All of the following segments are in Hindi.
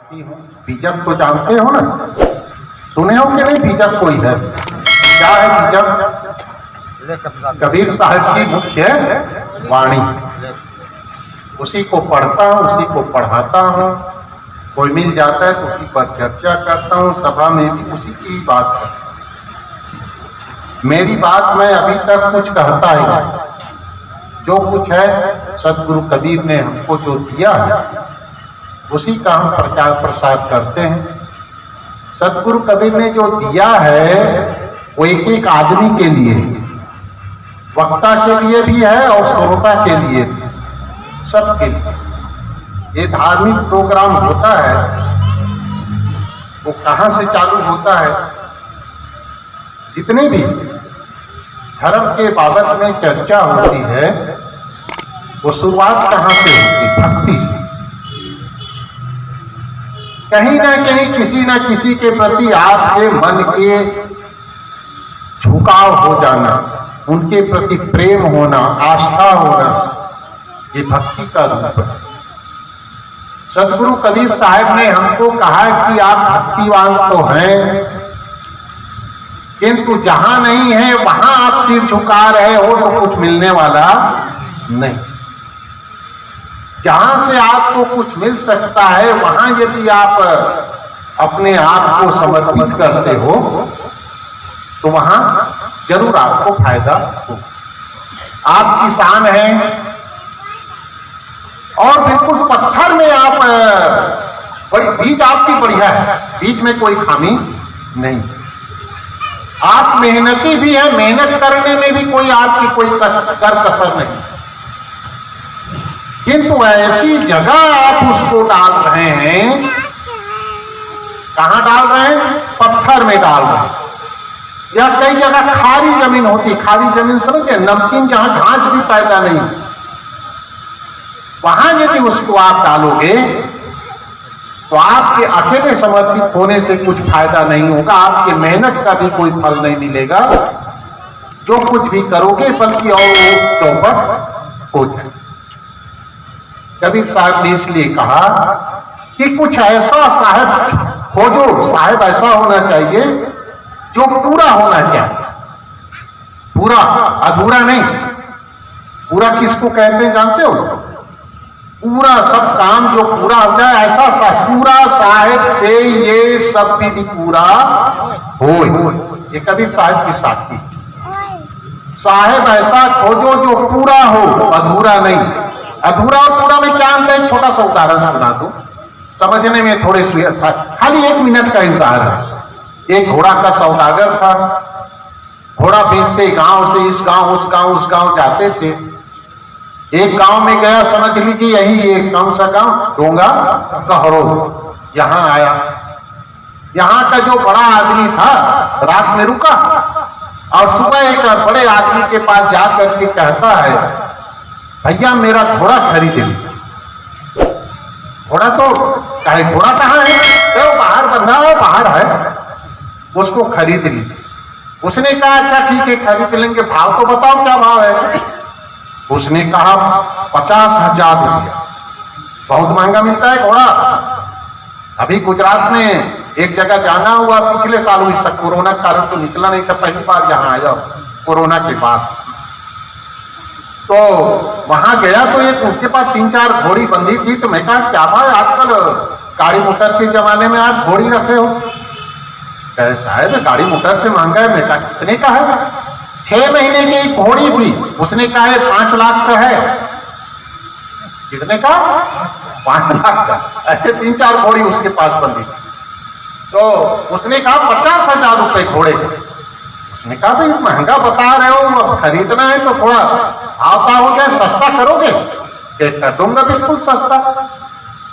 बताती हूँ। बीजक तो जानते हो ना, सुने हो कि नहीं? बीजक कोई है, क्या है बीजक? कबीर साहब की मुख्य वाणी, उसी को पढ़ता हूँ, उसी को पढ़ाता हूँ। कोई मिल जाता है तो उसी पर चर्चा करता हूँ, सभा में भी उसी की बात है। मेरी बात मैं अभी तक कुछ कहता ही नहीं, जो कुछ है सदगुरु कबीर ने हमको जो दिया है उसी का हम प्रचार प्रसार करते हैं। सदगुरु कबीर ने जो दिया है वो एक एक आदमी के लिए, वक्ता के लिए भी है और श्रोता के लिए भी, सबके लिए। ये धार्मिक प्रोग्राम होता है वो कहाँ से चालू होता है? जितने भी धर्म के बाबत में चर्चा होती है वो शुरुआत कहाँ से होती है? भक्ति से। कहीं ना कहीं किसी ना किसी के प्रति आपके मन के झुकाव हो जाना, उनके प्रति प्रेम होना, आस्था होना, ये भक्ति का रूप है। सदगुरु कबीर साहब ने हमको कहा कि आप भक्तिवान तो हैं, किंतु जहां नहीं है वहां आप सिर झुका रहे हो तो कुछ मिलने वाला नहीं। जहां से आपको कुछ मिल सकता है वहां यदि आप अपने आप को समर्पित करते हो तो वहां जरूर आपको फायदा हो। आप किसान हैं और बिल्कुल पत्थर में आप बीज आपकी बढ़िया है, बीज में कोई खामी नहीं। आप मेहनती भी है, मेहनत करने में भी कोई आपकी कोई कसर नहीं, किंतु ऐसी जगह आप उसको डाल रहे हैं, कहां डाल रहे हैं? पत्थर में डाल रहे हैं। या कई जगह खारी जमीन होती, खारी जमीन समझे, नमकीन, जहां घास भी पैदा नहीं, वहां यदि उसको आप डालोगे तो आपके अकेले समर्पित होने से कुछ फायदा नहीं होगा, आपके मेहनत का भी कोई फल नहीं मिलेगा। जो कुछ भी करोगे बल्कि और चौपट हो जाए। कबीर साहब ने इसलिए कहा कि कुछ ऐसा साहब खोजो, साहब ऐसा होना चाहिए जो पूरा होना चाहिए। पूरा, अधूरा नहीं। पूरा किसको कहते हैं जानते हो? पूरा सब काम जो पूरा हो जाए, ऐसा पूरा साहेब से ये सब विधि पूरा हो। ये कबीर साहब की साथी। साहेब ऐसा खोजो जो पूरा हो, अधूरा नहीं। अधूरा और पूरा में क्या अंतर है? छोटा सा उदाहरण सुना दो, समझने में थोड़े खाली 1 मिनट का ही उदाहरण। एक घोड़ा का सौदागर था, घोड़ा बेचते गांव से इस गांव उस गांव उस गांव जाते थे। एक गांव में गया, समझ लीजिए यही एक कौन सा गांव, डोंगा कहरो, यहां आया। यहां का जो बड़ा आदमी था रात में रुका और सुबह एक बड़े आदमी के पास जाकर के कहता है, भैया मेरा घोड़ा खरीद ली। घोड़ा तो कहे, घोड़ा कहाँ है? तो बाहर बंधा है, बाहर है, उसको खरीद ली। उसने कहा अच्छा ठीक है खरीद लेंगे, भाव तो बताओ क्या भाव है? उसने कहा 50,000 रुपया। बहुत महंगा मिलता है घोड़ा। अभी गुजरात में एक जगह जाना हुआ, पिछले साल हुई, सब कोरोना के कारण तो निकला नहीं था, पहली बार यहाँ आया कोरोना के बाद। तो वहां गया तो एक उनके पास 3-4 घोड़ी बंधी थी। तो मैं कहा क्या भाई आजकल गाड़ी मोटर के जमाने में आप घोड़ी रखे हो? कहे साहब गाड़ी मोटर से महंगा है। मैं कहा कितने का है? 6 महीने की घोड़ी थी। उसने कहा 5 लाख का है। कितने का? 5 लाख का। ऐसे 3-4 घोड़ी उसके पास बंधी। तो उसने कहा 50,000 रुपए घोड़े का। उसने कहा भाई महंगा बता रहे हो, अब खरीदना है तो थोड़ा भाव हो जाए, सस्ता करोगे? कर दूंगा बिल्कुल सस्ता।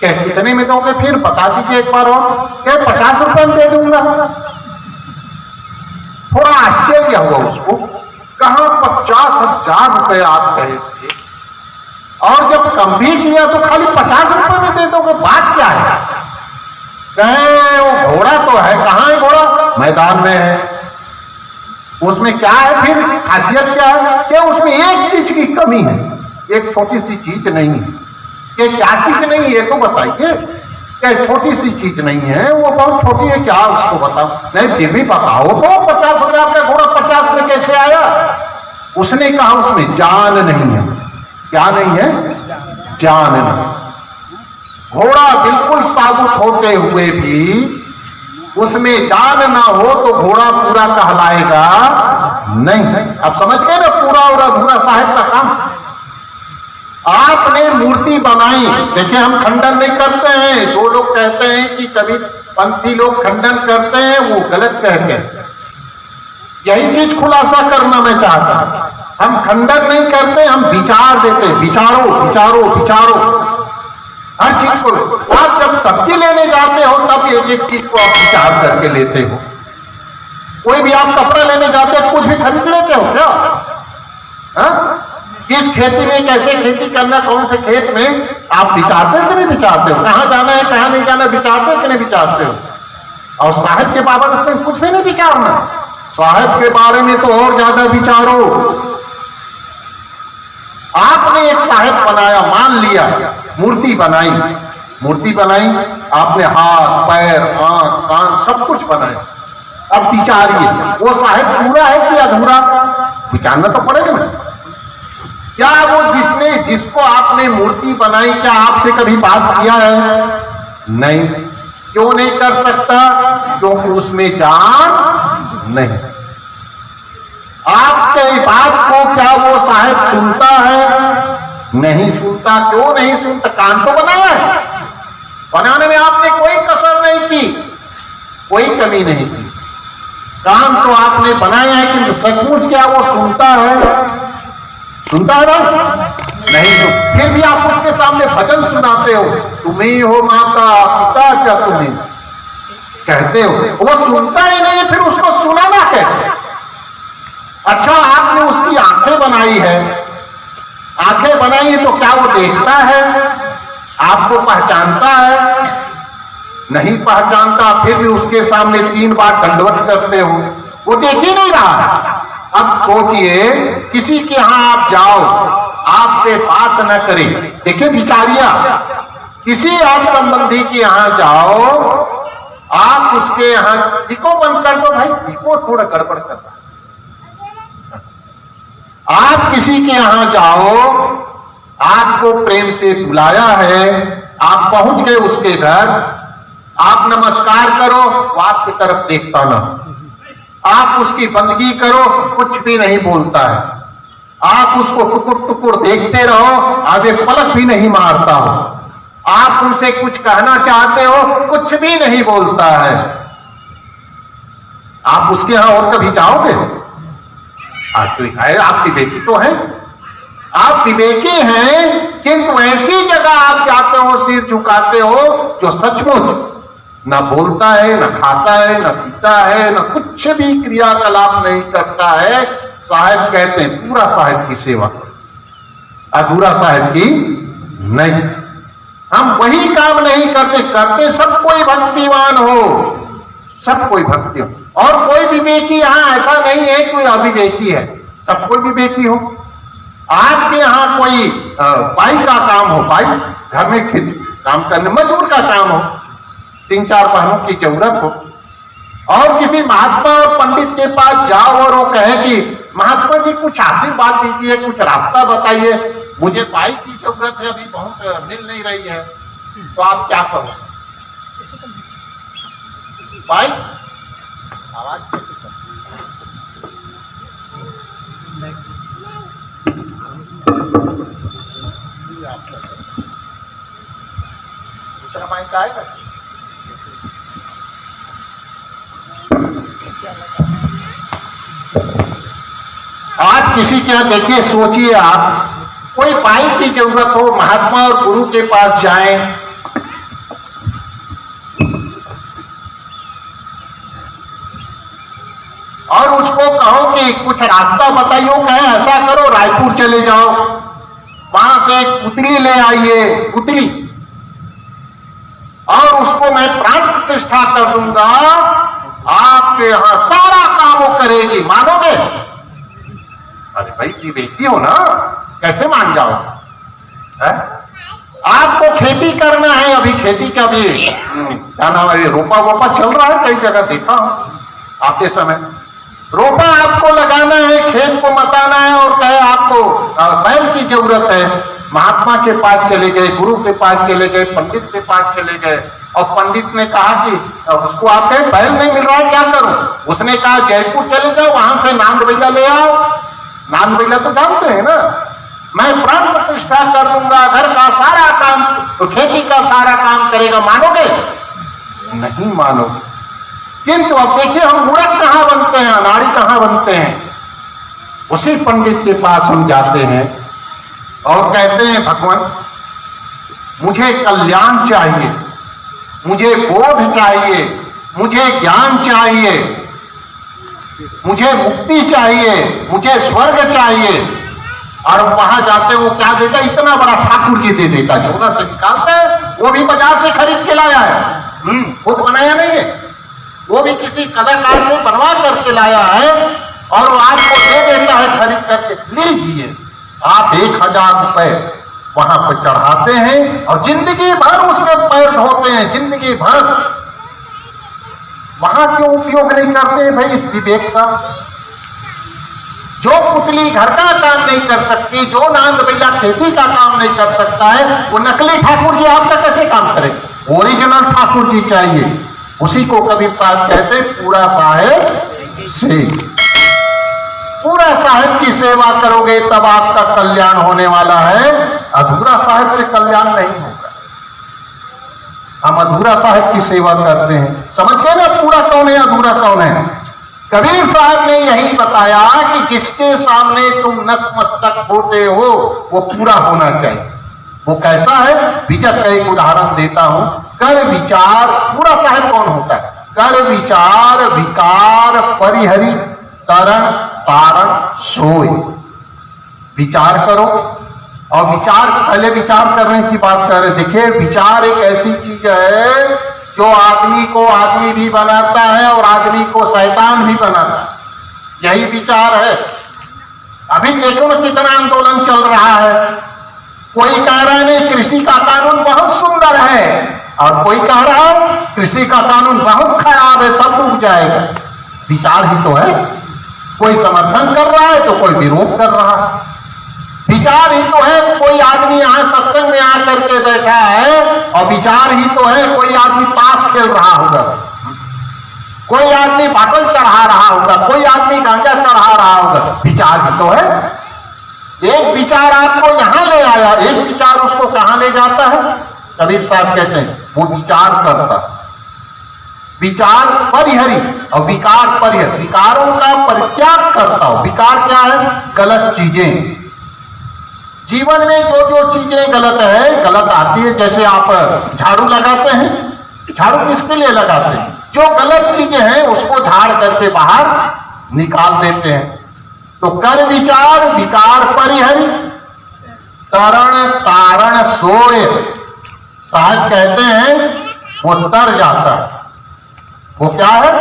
कह कितने में दोगे? फिर बता दीजिए एक बार और। कह 50 रुपए में दे दूंगा। थोड़ा आश्चर्य हुआ उसको, कहा 50,000 रुपए आप कहे थे और जब कम भी किया तो खाली 50 रुपए में दे दोगे, बात क्या है? कहे वो घोड़ा तो है, कहां है घोड़ा? मैदान में है। उसमें क्या है फिर? खासियत क्या है? कि उसमें एक चीज की कमी है, एक छोटी सी चीज नहीं है। ये क्या चीज नहीं है तो बताइए। क्या छोटी सी चीज नहीं है, वो बहुत छोटी है, क्या उसको बताओ? नहीं फिर भी बताओ तो 50,000 का घोड़ा 50 में कैसे आया? उसने कहा उसमें जान नहीं है। क्या नहीं है? जान नहीं। घोड़ा बिल्कुल साबुत होते हुए भी उसमें जान ना हो तो घोड़ा पूरा कहलाएगा नहीं। अब समझ गए ना पूरा और अधूरा साहब का काम। आपने मूर्ति बनाई, देखिए हम खंडन नहीं करते हैं। जो लोग कहते हैं कि कभी पंथी लोग खंडन करते हैं वो गलत कहते हैं। यही चीज खुलासा करना मैं चाहता हूं। हम खंडन नहीं करते, हम विचार देते। विचारो विचारो विचारो हर चीज को। आप जब सब्जी लेने जाते हो तब एक एक चीज को आप विचार करके लेते हो। कोई भी आप कपड़ा लेने जाते हो कुछ भी खरीद लेते हो क्या? हा? किस खेती में कैसे खेती करना, कौन से खेत में आप विचारते हो कि नहीं विचारते हो? कहां जाना है कहां नहीं जाना विचारते हो कि नहीं विचारते हो? और साहब के बाबत में कुछ भी नहीं विचारना। साहब के बारे में तो और ज्यादा विचारो। आपने एक साहब बनाया, मान लिया मूर्ति बनाई, मूर्ति बनाई आपने, हाथ पैर आंख कान सब कुछ बनाया। अब विचारिए वो साहब पूरा है कि अधूरा? विचारना तो पड़ेगा ना। क्या वो जिसको आपने मूर्ति बनाई, क्या आपसे कभी बात किया है? नहीं। क्यों नहीं कर सकता? क्योंकि उसमें जान नहीं। आपके बात को क्या वो साहब सुनता है? नहीं सुनता। क्यों नहीं सुनता? कान तो बनाया है, बनाने में आपने कोई कसर नहीं की, कोई कमी नहीं की। कान तो आपने बनाया है कि सचमुच क्या वो सुनता है? सुनता है ना? नहीं। तो फिर भी आप उसके सामने भजन सुनाते हो, तुम्ही हो माता पिता क्या तुम्हें कहते हो, वो सुनता ही नहीं है, फिर उसको सुनाना कैसे? अच्छा आपने उसकी आंखें बनाई है, आंखें बनाई है तो क्या वो देखता है? आपको पहचानता है? नहीं पहचानता, फिर भी उसके सामने 3 बार दंडवत करते हो, वो देख ही नहीं रहा। अब सोचिए किसी के यहां आप जाओ, आपसे बात न करे, देखिए विचारिया, किसी आप संबंधी के यहां जाओ, आप उसके यहां इको बंद कर दो भाई, इको थोड़ा गड़बड़ कर रहा है। आप किसी के यहां जाओ, आपको प्रेम से बुलाया है, आप पहुंच गए उसके घर, आप नमस्कार करो, वो आपकी तरफ देखता ना। आप उसकी बंदगी करो, कुछ भी नहीं बोलता है। आप उसको टुकुर टुकुर देखते रहो, आगे पलक भी नहीं मारता हो। आप उनसे कुछ कहना चाहते हो, कुछ भी नहीं बोलता है। आप उसके यहां और कभी जाओगे? आप विवेकी तो हैं, आप विवेकी हैं, किंतु ऐसी जगह आप जाते हो, सिर झुकाते हो, जो सचमुच न बोलता है, न खाता है, न पीता है, न कुछ भी क्रियाकलाप नहीं करता है। साहब कहते हैं पूरा साहब की सेवा, अधूरा साहब की नहीं। हम वही काम नहीं करते, करते सब कोई भक्तिवान हो, सब कोई भक्ति हो। और कोई विवेकी यहां ऐसा नहीं है कोई अविवेकी है, सब कोई विवेकी हो। आपके यहां कोई बाई का काम हो, बाई घर में काम करने मजदूर का काम हो, 3-4 बहनों की जरूरत हो, और किसी महात्मा और पंडित के पास जाओ और वो कहे कि महात्मा जी कुछ आशीर्वाद दीजिए, कुछ रास्ता बताइए, मुझे बाई की जरूरत है, अभी बहुत मिल नहीं रही है, तो आप क्या करो? बाई आवाज कैसे कर? दूसरा माइक आएगा? आज किसी के यहां देखिए, सोचिए आप कोई बाई की जरूरत हो, महात्मा और गुरु के पास जाएं, और उसको कहो कि कुछ रास्ता बताइए, कहे ऐसा करो रायपुर चले जाओ, वहां से एक पुतली ले आइए, पुतली, और उसको मैं प्राण प्रतिष्ठा कर दूंगा, आपके यहां सारा काम वो करेगी, मानोगे? अरे भाई विवेकी हो ना, कैसे मान जाओ? आपको खेती करना है, अभी खेती का भी क्या नाम है, रोपा वोपा चल रहा है, कई जगह देखा हूं आते समय। रोपा आपको लगाना है, खेत को मताना है और कहे आपको बैल की जरूरत है, महात्मा के पास चले गए, गुरु के पास चले गए, पंडित के पास चले गए, और पंडित ने कहा कि उसको आप कहे बैल नहीं मिल रहा है, क्या करूं? उसने कहा जयपुर चले जाओ, वहां से नांद बैला ले आओ। नांद बैला तो जानते हैं ना, मैं प्राण प्रतिष्ठा कर दूंगा, घर का सारा काम, तो खेती का सारा काम करेगा, मानोगे? नहीं मानोगे। किंतु अब देखिए हम मूर्ख कहां बनते हैं, अनाड़ी कहां बनते हैं। उसी पंडित के पास हम जाते हैं और कहते हैं भगवान मुझे कल्याण चाहिए, मुझे बोध चाहिए, मुझे ज्ञान चाहिए, मुझे मुक्ति चाहिए, मुझे स्वर्ग चाहिए। और वहां जाते वो क्या देगा, इतना बड़ा ठाकुर जी दे देगा, झोला से निकालता है, वो भी बाजार से खरीद के लाया है, खुद बनाया नहीं है, वो भी किसी कलाकार से बनवा करके लाया है, और वो आपको दे देता है खरीद करके, लीजिए। आप 1000 रुपए वहां पर चढ़ाते हैं और जिंदगी भर उसमें पैर धोते हैं, जिंदगी भर। वहां क्यों उपयोग नहीं करते हैं भाई इस विवेक का? जो पुतली घर का काम नहीं कर सकती, जो नांद बैला खेती का काम नहीं कर सकता है, वो नकली ठाकुर जी आपका कैसे काम करेगा? ओरिजिनल ठाकुर जी चाहिए। उसी को कबीर साहब कहते पूरा साहेब से। पूरा साहेब की सेवा करोगे तब आपका कल्याण होने वाला है, अधूरा साहेब से कल्याण नहीं होगा। हम अधूरा साहेब की सेवा करते हैं, समझ गए ना पूरा कौन है अधूरा कौन है? कबीर साहब ने यही बताया कि जिसके सामने तुम नतमस्तक होते हो वो पूरा होना चाहिए। वो कैसा है? विजय का एक उदाहरण देता हूं। कर विचार, पूरा साहेब कौन होता है? कर विचार विकार परिहरि तरण तारण सोय। विचार करो, और विचार पहले विचार करने की बात कर रहे। देखिए विचार एक ऐसी चीज है जो आदमी को आदमी भी बनाता है और आदमी को शैतान भी बनाता है। यही विचार है। अभी देखो ना कितना आंदोलन चल रहा है। कोई कह रहा है नहीं कृषि का कानून बहुत सुंदर है, और कोई कह रहा है कृषि का कानून बहुत खराब है, सब डूब जाएगा। विचार ही तो है। कोई समर्थन कर रहा है तो कोई विरोध कर रहा है। विचार ही तो है। कोई आदमी यहां सत्संग में आकर के बैठा है और विचार ही तो है। कोई आदमी ताश खेल रहा होगा, कोई आदमी बाटल चढ़ा रहा होगा, कोई आदमी गांजा चढ़ा रहा होगा, विचार ही तो है। एक विचार आपको यहां ले आया, एक विचार उसको कहां ले जाता है? कबीर साहब कहते हैं वो विचार करता, विचार परिहरि और विकार परिहर, विकारों का परित्याग करता हो। विकार क्या है? गलत चीजें। जीवन में जो जो चीजें गलत है, गलत आती है। जैसे आप झाड़ू लगाते हैं, झाड़ू किसके लिए लगाते हैं? जो गलत चीजें हैं उसको झाड़ करके बाहर निकाल देते हैं। तो कर विचार विकार परिहरि तरण तारण सोय। साहब कहते हैं वो तर जाता है। वो क्या है?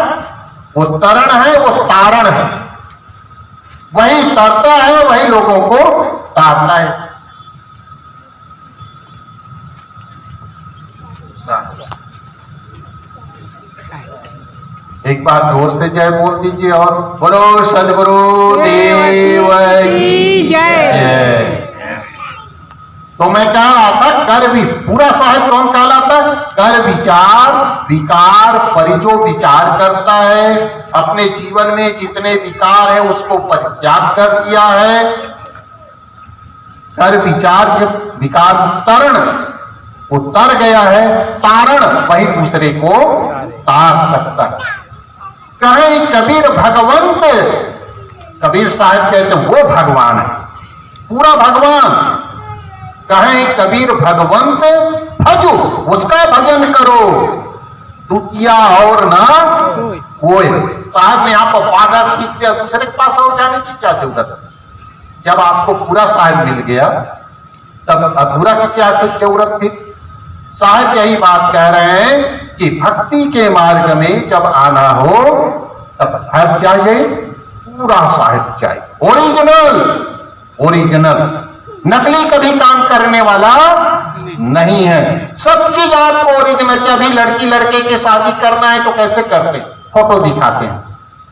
वो तरण है, वो तारण है। वही तरता है, वही लोगों को तारना है। एक बार जोर से जय बोल दीजिए और बोलो सद्गुरु देव की जय। तो मैं कह रहा था कर भी पूरा साहेब कौन कहलाता है? कर विचार विकार परि, जो विचार करता है अपने जीवन में जितने विकार है उसको परित्याग कर दिया है। कर विचार विकार तरण, वो तर गया है। तारण वही दूसरे को तार सकता है। कहे कबीर भगवंत, कबीर साहब कहते वो भगवान है, पूरा भगवान। कहे कबीर भगवंत भजो, उसका भजन करो, दुतिया और ना कोई। साहब ने आपको बाधा खींच दिया, दूसरे के पास और जाने की क्या जरूरत है? जब आपको पूरा साहब मिल गया तब अधूरा की क्या जरूरत थी? साहब यही बात कह रहे हैं कि भक्ति के मार्ग में जब आना हो तब हर चाहिए पूरा साहिब चाहिए, ओरिजिनल। ओरिजिनल नकली कभी काम करने वाला नहीं है। सब चीज आपको ओरिजिनल। अभी लड़की लड़के की शादी करना है तो कैसे करते हैं? फोटो दिखाते हैं।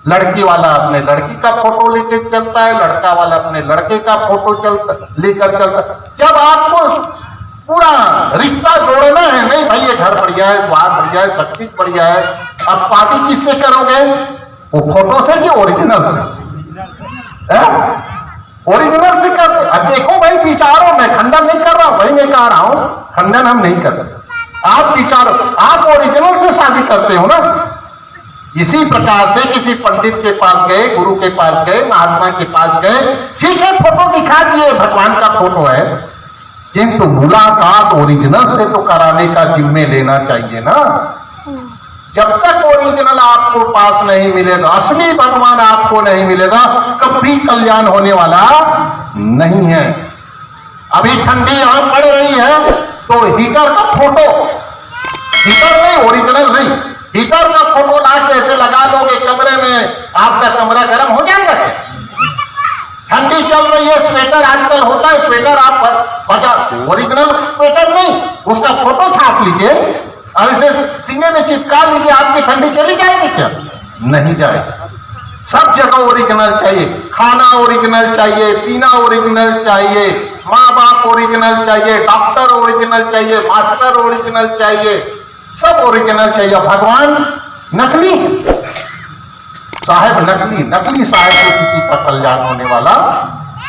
लड़की वाला अपने लड़की का फोटो लेके चलता है, लड़का वाला अपने लड़के का फोटो लेकर चलता है। जब आपको पूरा रिश्ता जोड़ना है, नहीं भाई ये घर बढ़िया है, द्वार बढ़िया है, सब चीज बढ़िया है, अब शादी किससे करोगे? वो फोटो से कि ओरिजिनल से? ओरिजिनल से कर। अब देखो भाई विचारों में खंडन नहीं कर रहा हूं भाई, मैं कह रहा हूं खंडन हम नहीं करते। आप विचारो, आप ओरिजिनल से शादी करते हो ना। इसी प्रकार से किसी पंडित के पास गए, गुरु के पास गए, महात्मा के पास गए, ठीक है फोटो दिखा दिए, भगवान का फोटो है, किंतु मुलाकात ओरिजिनल से तो कराने का जिम्मे लेना चाहिए ना। जब तक ओरिजिनल आपको पास नहीं मिलेगा, असली भगवान आपको नहीं मिलेगा, कभी कल्याण होने वाला नहीं है। अभी ठंडी यहां पड़ रही है तो हीटर का फोटो, हीटर नहीं, ओरिजिनल नहीं, हीटर का फोटो ला के ऐसे लगा लोगे कमरे में, आपका कमरा गर्म हो जाएगा क्या? ठंडी चल रही है, स्वेटर आजकल होता है, स्वेटर आप बजा, ओरिजिनल स्वेटर नहीं, उसका फोटो छाप लीजिए और इसे सीने में चिपका लीजिए, आपकी ठंडी चली जाएगी क्या? नहीं जाएगी। सब जगह ओरिजिनल चाहिए। खाना ओरिजिनल चाहिए, पीना ओरिजिनल चाहिए, माँ बाप ओरिजिनल चाहिए, डॉक्टर ओरिजिनल चाहिए, मास्टर ओरिजिनल चाहिए, सब ओरिजिनल चाहिए। भगवान नकली साहब, नकली नकली साहब से किसी का कल्याण होने वाला,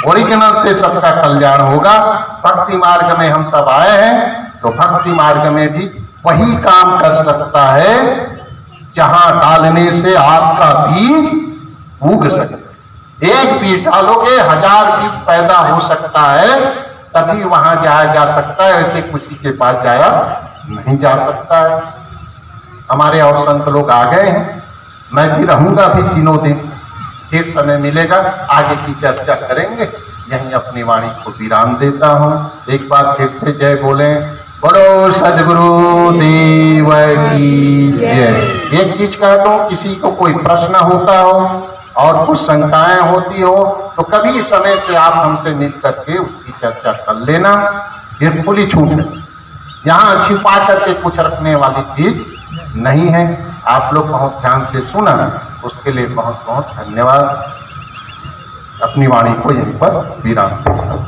ओरिजिनल से सबका कल्याण होगा। भक्ति मार्ग में हम सब आए हैं तो भक्ति मार्ग में भी वही काम कर सकता है जहां डालने से आपका बीज उग सके। एक बीज डालोगे 1000 बीज पैदा हो सकता है, तभी वहां जाया जा सकता है, ऐसे किसी के पास जाया नहीं जा सकता है। हमारे और संत लोग आ गए हैं, मैं भी रहूंगा भी 3 दिन, फिर समय मिलेगा आगे की चर्चा करेंगे। यहीं अपनी वाणी को विराम देता हूं। एक बार फिर से जय बोले, बोलो सद्गुरु देव की जय। एक चीज कहता हूं, किसी को कोई प्रश्न होता हो और कुछ शंकाएं होती हो तो कभी समय से आप हमसे मिल करके उसकी चर्चा कर लेना, फिर खुली छूट है। यहाँ छिपा करके कुछ रखने वाली चीज नहीं है। आप लोग बहुत ध्यान से सुना, उसके लिए बहुत बहुत धन्यवाद। अपनी वाणी को यहीं पर विराम देता हूं।